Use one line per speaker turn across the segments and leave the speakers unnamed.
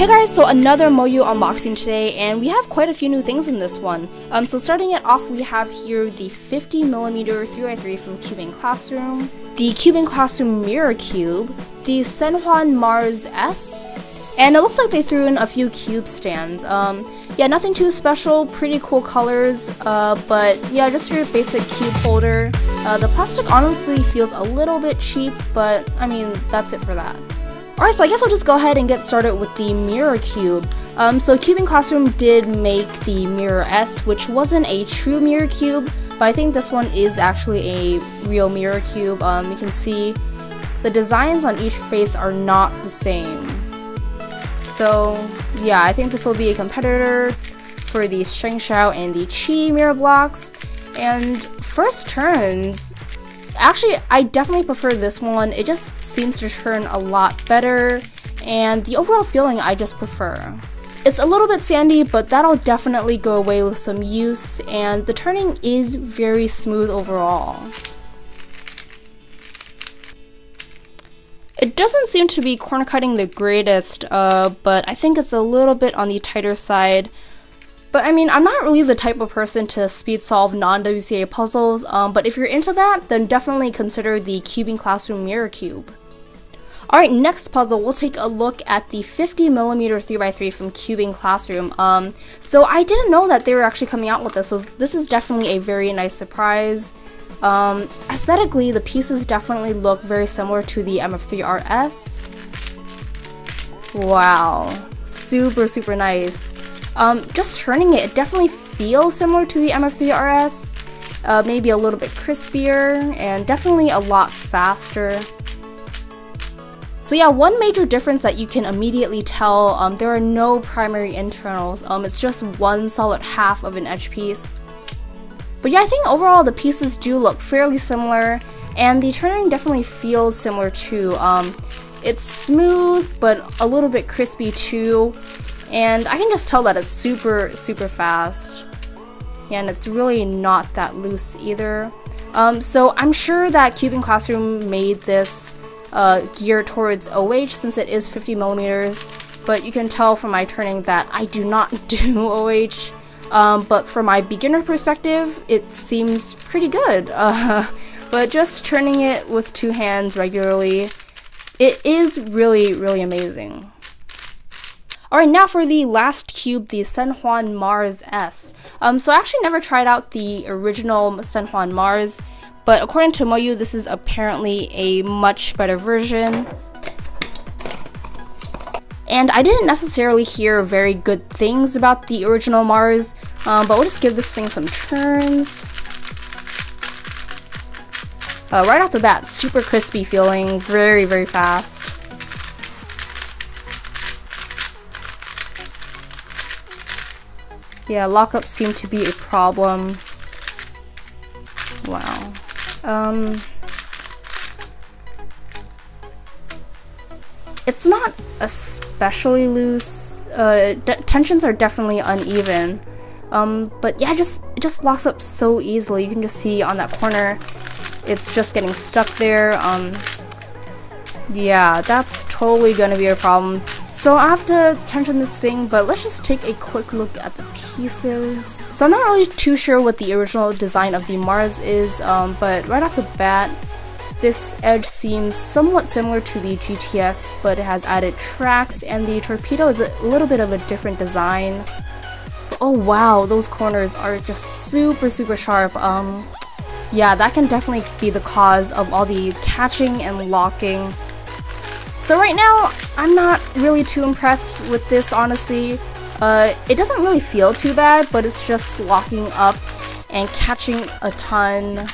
Hey guys, so another MoYu unboxing today, and we have quite a few new things in this one. So starting it off, we have here the 50mm 3x3 from Cubing Classroom, the Cubing Classroom Mirror Cube, the SenHuan Mars S, and it looks like they threw in a few cube stands. Yeah, nothing too special, pretty cool colors, but yeah, just your basic cube holder. The plastic honestly feels a little bit cheap, but I mean, that's it for that. Alright, so I guess I'll just go ahead and get started with the Mirror Cube. So Cubing Classroom did make the Mirror S, which wasn't a true Mirror Cube, but I think this one is actually a real Mirror Cube. You can see the designs on each face are not the same. So yeah, I think this will be a competitor for the Shengshao and the Qi mirror blocks. And first turns, actually, I definitely prefer this one. It just seems to turn a lot better, and the overall feeling I just prefer. It's a little bit sandy, but that'll definitely go away with some use, and the turning is very smooth overall. It doesn't seem to be corner cutting the greatest, but I think it's a little bit on the tighter side. But I mean, I'm not really the type of person to speed solve non-WCA puzzles, but if you're into that, then definitely consider the Cubing Classroom Mirror Cube. Alright, next puzzle, we'll take a look at the 50mm 3x3 from Cubing Classroom. So I didn't know that they were actually coming out with this, so this is definitely a very nice surprise. Aesthetically, the pieces definitely look very similar to the MF3RS. Wow, super nice. Just turning it, it definitely feels similar to the MF3RS, maybe a little bit crispier, and definitely a lot faster. So yeah, one major difference that you can immediately tell, there are no primary internals, it's just one solid half of an edge piece. But yeah, I think overall the pieces do look fairly similar, and the turning definitely feels similar too. It's smooth, but a little bit crispy too. And I can just tell that it's super fast, and it's really not that loose either. So I'm sure that Cubing Classroom made this geared towards OH since it is 50mm, but you can tell from my turning that I do not do OH. But from my beginner perspective, it seems pretty good. But just turning it with two hands regularly, it is really amazing. Alright, now for the last cube, the SenHuan Mars S. So I actually never tried out the original SenHuan Mars, but according to MoYu, this is apparently a much better version. And I didn't necessarily hear very good things about the original Mars, but we'll just give this thing some turns. Right off the bat, super crispy feeling, very fast. Yeah, lockups seem to be a problem. Wow. It's not especially loose. Tensions are definitely uneven. But yeah, it just locks up so easily. You can just see on that corner, it's just getting stuck there. Yeah, that's totally gonna be a problem. So I have to tension this thing, but let's just take a quick look at the pieces. So I'm not really too sure what the original design of the Mars is, but right off the bat, this edge seems somewhat similar to the GTS, but it has added tracks, and the torpedo is a little bit of a different design. Oh wow, those corners are just super sharp. Yeah, that can definitely be the cause of all the catching and locking. So right now, I'm not really too impressed with this, honestly. It doesn't really feel too bad, but it's just locking up and catching a ton.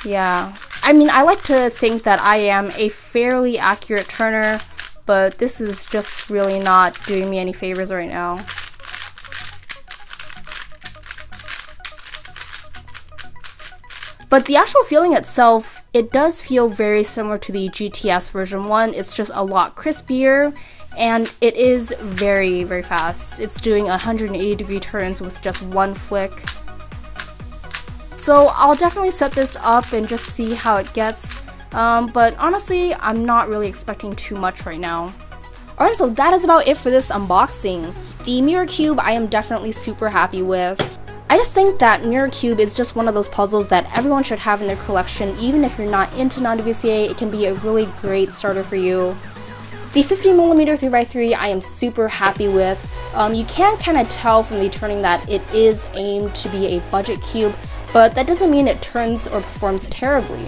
Yeah. I mean, I like to think that I am a fairly accurate turner, but this is just really not doing me any favors right now. But the actual feeling itself, it does feel very similar to the GTS version 1. It's just a lot crispier, and it is very fast. It's doing 180-degree turns with just one flick. So I'll definitely set this up and just see how it gets. But honestly, I'm not really expecting too much right now. Alright, so that is about it for this unboxing. The Mirror Cube I am definitely super happy with. I just think that Mirror Cube is just one of those puzzles that everyone should have in their collection. Even if you're not into non-WCA, it can be a really great starter for you. The 50mm 3x3 I am super happy with. You can kind of tell from the turning that it is aimed to be a budget cube, but that doesn't mean it turns or performs terribly.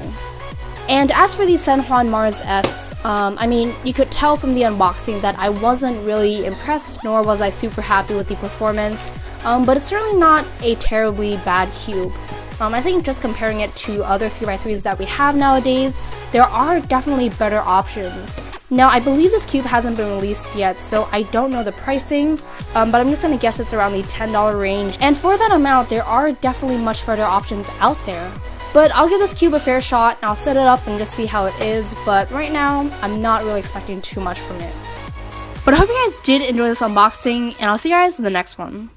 And as for the SenHuan Mars S, I mean, you could tell from the unboxing that I wasn't really impressed, nor was I super happy with the performance, but it's certainly not a terribly bad cube. I think just comparing it to other 3x3s that we have nowadays, there are definitely better options. Now, I believe this cube hasn't been released yet, so I don't know the pricing, but I'm just gonna guess it's around the $10 range. And for that amount, there are definitely much better options out there. But I'll give this cube a fair shot, and I'll set it up and just see how it is, but right now, I'm not really expecting too much from it. But I hope you guys did enjoy this unboxing, and I'll see you guys in the next one.